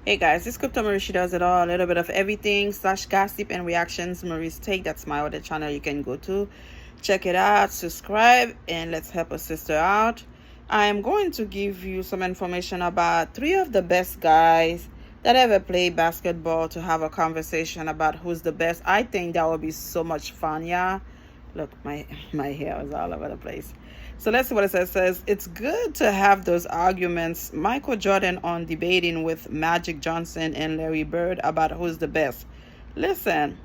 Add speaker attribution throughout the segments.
Speaker 1: Hey guys, this Crypto Marie. She does it all. A little bit of everything slash gossip and reactions. Marie's Take. That's my other channel you can go to. Check it out, subscribe, and let's help a sister out. I'm going to give you some information about three of the best guys that ever played basketball to have a conversation about who's the best. I think that would be so much fun, yeah. Look, my hair is all over the place. So let's see what it says. It says it's good to have those arguments. Michael Jordan on debating with Magic Johnson and Larry Bird about who's the best. Listen,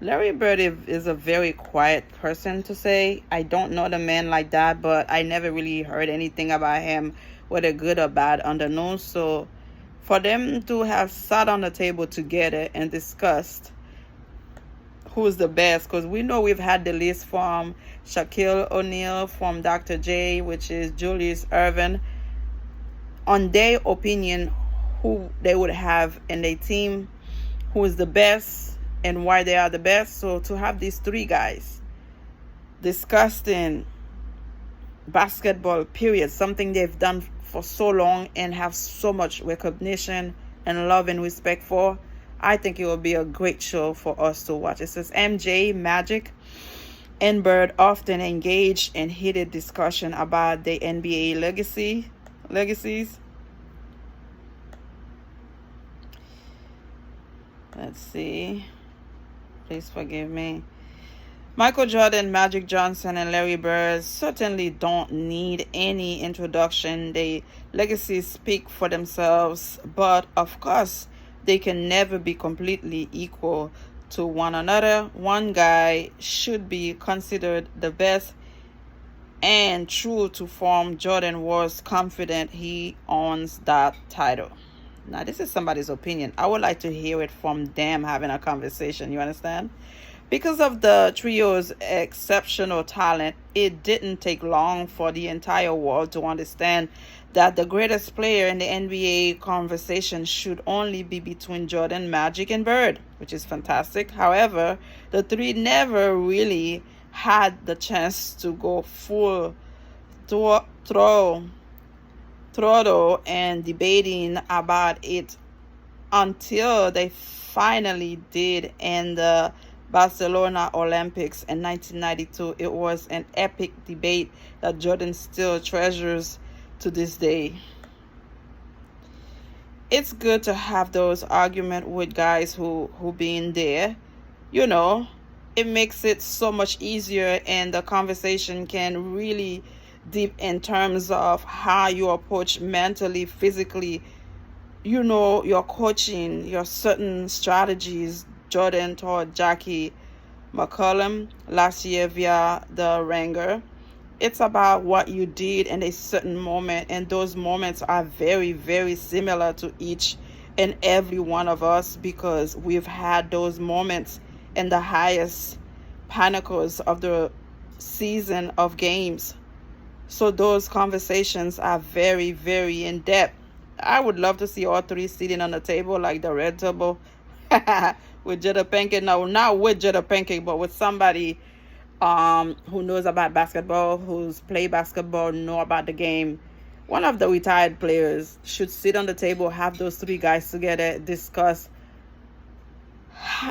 Speaker 1: Larry Bird is a very quiet person to say. I don't know the man like that, but I never really heard anything about him, whether good or bad, on the news. So for them to have sat on the table together and discussed who's the best, because we know we've had the list from Shaquille O'Neal, from Dr. J, which is Julius Erving, on their opinion who they would have in their team, who is the best and why they are the best. So to have these three guys discussing basketball, period, something they've done for so long and have so much recognition and love and respect for, I think it will be a great show for us to watch. It says MJ, Magic, and Bird often engage in heated discussion about the NBA legacies. Let's see. Please forgive me. Michael Jordan, Magic Johnson, and Larry Bird certainly don't need any introduction. Their legacies speak for themselves, but of course, they can never be completely equal to one another. One guy should be considered the best, and true to form, Jordan was confident he owns that title. Now, this is somebody's opinion. I would like to hear it from them having a conversation. You understand? Because of the trio's exceptional talent, it didn't take long for the entire world to understand that the greatest player in the NBA conversation should only be between Jordan, Magic, and Bird, which is fantastic. However, the three never really had the chance to go full throttle and debating about it until they finally did in the Barcelona Olympics in 1992. It was an epic debate that Jordan still treasures to this day. It's good to have those arguments with guys who been there. You know, it makes it so much easier, and the conversation can really deep in terms of how you approach mentally, physically, your coaching, your certain strategies. Jordan taught Jackie McCollum last year via the Ringer. It's about what you did in a certain moment, and those moments are very, very similar to each and every one of us, because we've had those moments in the highest pinnacles of the season of games. So those conversations are very, very in depth. I would love to see all three sitting on the table like the red table with Jada Pinkett. No, not with Jada Pinkett, but with somebody who knows about basketball, who's played basketball, know about the game. One of the retired players should sit on the table, have those three guys together, discuss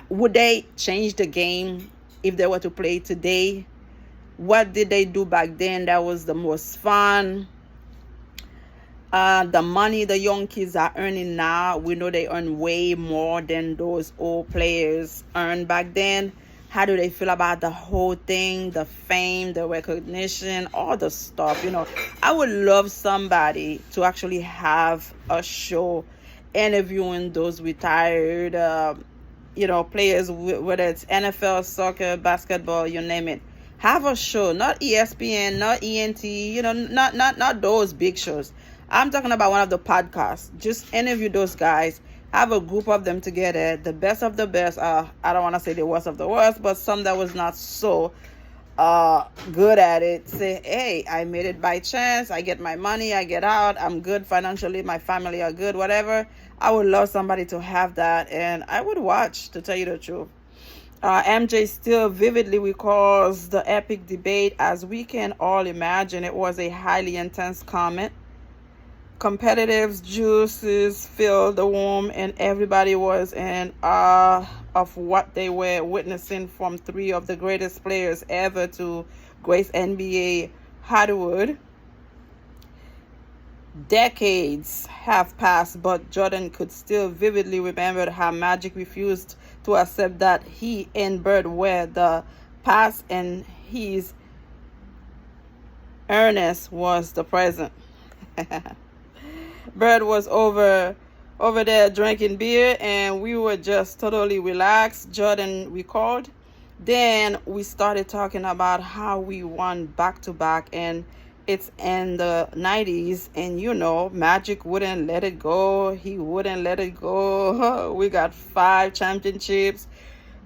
Speaker 1: would they change the game if they were to play today? What did they do back then that was the most fun? The money the young kids are earning now, we know they earn way more than those old players earned back then. How do they feel about the whole thing, the fame, the recognition, all the stuff? I would love somebody to actually have a show interviewing those retired players, whether it's NFL, soccer, basketball, you name it. Have a show, not ESPN, not ENT, not those big shows. I'm talking about one of the podcasts. Just interview those guys. Have a group of them together, the best of the best. I don't want to say the worst of the worst, but some that was not so good at it. Say, hey, I made it by chance. I get my money. I get out. I'm good financially. My family are good, whatever. I would love somebody to have that, and I would watch, to tell you the truth. MJ still vividly recalls the epic debate. As we can all imagine, it was a highly intense comment. competitive juices filled the room, and everybody was in awe of what they were witnessing from three of the greatest players ever to grace NBA Hollywood. Decades have passed, but Jordan could still vividly remember how Magic refused to accept that he and Bird were the past and his Ernest was the present. Bird was over there drinking beer, and we were just totally relaxed, Jordan recalled. Then we started talking about how we won back to back, and it's in the 90s, and Magic wouldn't let it go. He wouldn't let it go. We got 5 championships.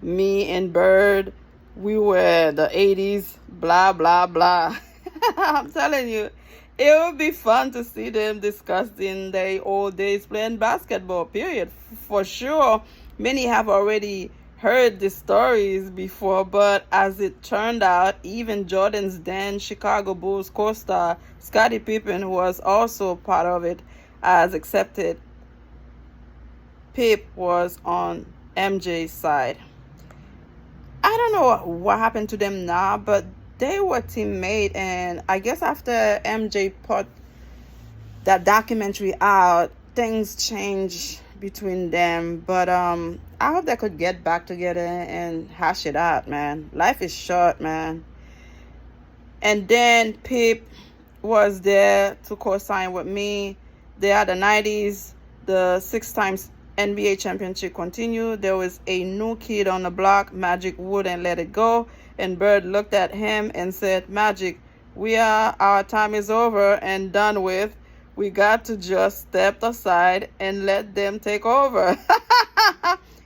Speaker 1: Me and Bird, we were the 80s, blah, blah, blah. I'm telling you, it would be fun to see them discussing their old days playing basketball, period. For sure, many have already heard the stories before, but as it turned out, even Jordan's then Chicago Bulls co-star Scottie Pippen was also part of it, as accepted. Pip was on MJ's side. I don't know what happened to them now, but they were teammates, and I guess after MJ put that documentary out, things changed between them. But I hope they could get back together and hash it out, man. Life is short, man. And then Pip was there to co-sign with me. They had the 90s, the 6 times NBA championship continued. There was a new kid on the block. Magic wouldn't let it go. And Bird looked at him and said, Magic, our time is over and done with. We got to just step aside and let them take over.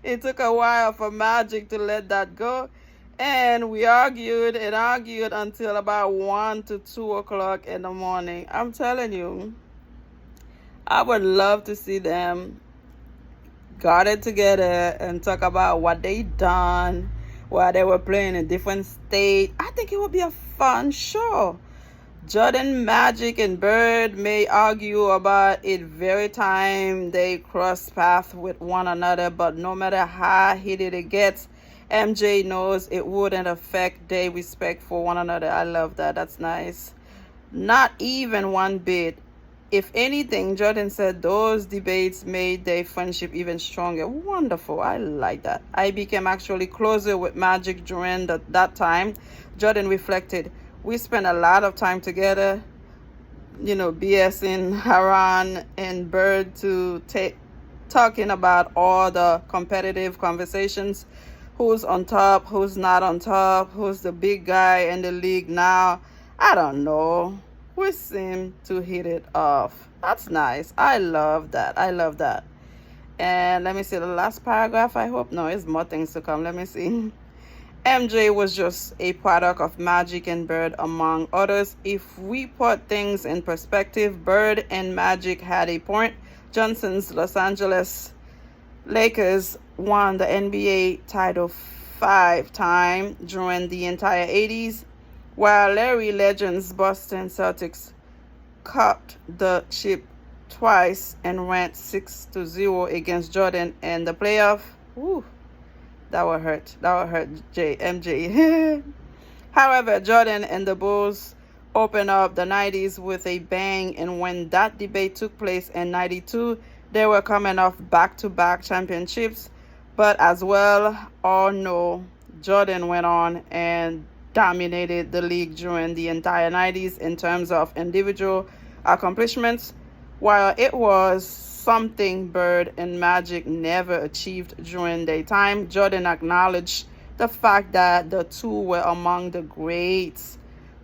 Speaker 1: It took a while for Magic to let that go. And we argued and argued until about 1 to 2 o'clock in the morning. I'm telling you, I would love to see them got it together and talk about what they done while they were playing in different states. I think it would be a fun show. Jordan, Magic, and Bird may argue about it very time they cross paths with one another, but no matter how heated it gets, MJ knows it wouldn't affect their respect for one another. I love that. That's nice. Not even one bit. If anything, Jordan said those debates made their friendship even stronger. Wonderful. I like that. I became actually closer with Magic during that time. Jordan reflected, we spent a lot of time together, BSing Haran and Bird to talking about all the competitive conversations. Who's on top, who's not on top, who's the big guy in the league now. I don't know. We seem to hit it off. That's nice. I love that. And let me see the last paragraph, I hope. No, it's more things to come. Let me see. MJ was just a product of Magic and Bird, among others. If we put things in perspective, Bird and Magic had a point. Johnson's Los Angeles Lakers won the NBA title 5 times during the entire 80s. While Larry Legend's Boston Celtics caught the chip twice and went 6-0 against Jordan in the playoff. Ooh, that would hurt. MJ. However, Jordan and the Bulls opened up the 90s with a bang, and when that debate took place in 92, they were coming off back-to-back championships. But as well, all know, Jordan went on and dominated the league during the entire 90s in terms of individual accomplishments. While it was something Bird and Magic never achieved during their time, Jordan acknowledged the fact that the two were among the greats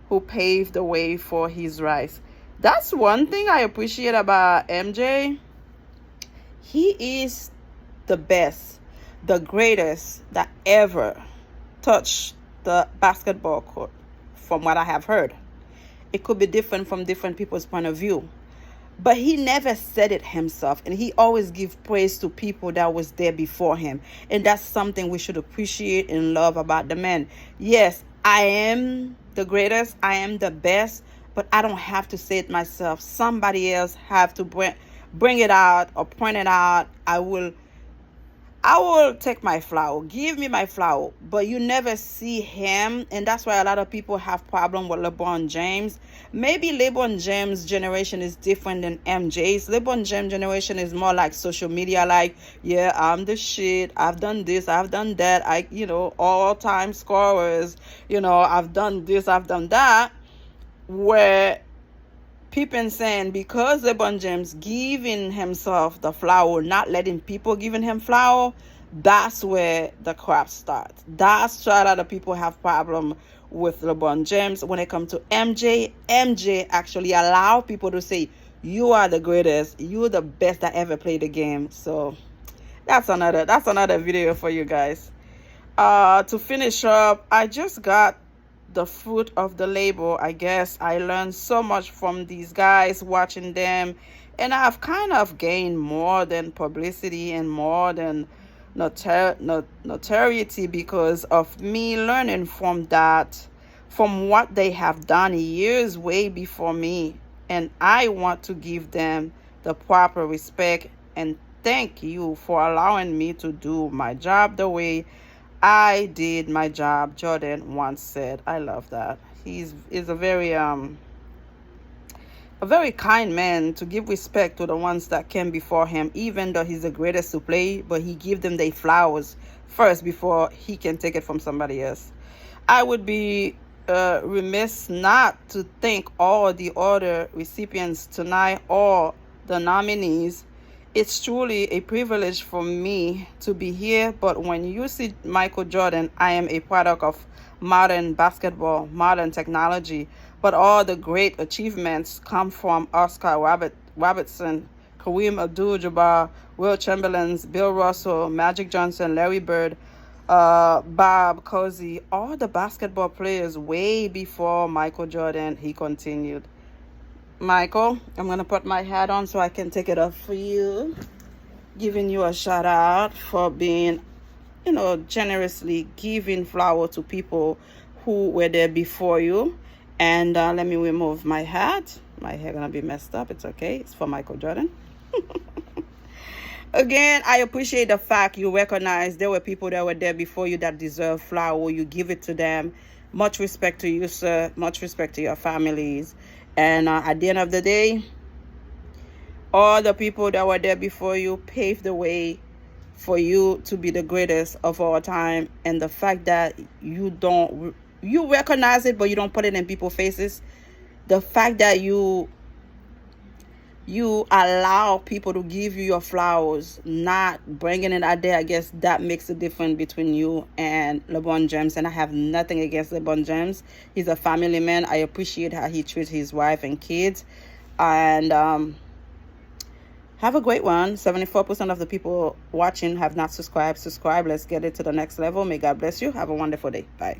Speaker 1: who paved the way for his rise. That's one thing I appreciate about MJ. He is the best, the greatest that ever touched the basketball court, from what I have heard. It could be different from different people's point of view, but he never said it himself, and he always give praise to people that was there before him, and that's something we should appreciate and love about the man. Yes, I am the greatest, I am the best, but I don't have to say it myself. Somebody else have to bring it out or point it out. I will take my flower. Give me my flower. But you never see him. And that's why a lot of people have problem with LeBron James. Maybe LeBron James generation is different than MJ's. LeBron James generation is more like social media. Like, yeah, I'm the shit. I've done this. I've done that. All-time scorers. I've done this. I've done that. Where people saying because LeBron James giving himself the flower, not letting people giving him flower, that's where the crap starts. That's why a lot of people have problem with LeBron James. When it comes to MJ actually allow people to say, you are the greatest, you're the best that ever played the game. So that's another video for you guys. To finish up, I just got the fruit of the labor. I guess I learned so much from these guys, watching them, and I've kind of gained more than publicity and more than notoriety because of me learning from what they have done years way before me. And I want to give them the proper respect and thank you for allowing me to do my job the way I did my job, Jordan once said. I love that. He's a very kind man to give respect to the ones that came before him, even though he's the greatest to play, but he give them their flowers first before he can take it from somebody else. I would be remiss not to thank all the other recipients tonight, all the nominees. It's truly a privilege for me to be here, but when you see Michael Jordan, I am a product of modern basketball, modern technology, but all the great achievements come from Oscar Robertson, Kareem Abdul-Jabbar, Will Chamberlain, Bill Russell, Magic Johnson, Larry Bird, Bob Cousy, all the basketball players way before Michael Jordan. He continued. Michael, I'm going to put my hat on so I can take it off for you. Giving you a shout out for being, generously giving flower to people who were there before you. And let me remove my hat. My hair going to be messed up. It's okay. It's for Michael Jordan. Again, I appreciate the fact you recognize there were people that were there before you that deserve flower. You give it to them. Much respect to you, sir. Much respect to your families. And at the end of the day, all the people that were there before you paved the way for you to be the greatest of all time. And the fact that you recognize it, but you don't put it in people's faces. The fact that you allow people to give you your flowers, not bringing it out there, I guess that makes a difference between you and LeBron James. And I have nothing against LeBron James. He's a family man. I appreciate how he treats his wife and kids. And have a great one. 74% of the people watching have not subscribed. Subscribe. Let's get it to the next level. May God bless you. Have a wonderful day. Bye.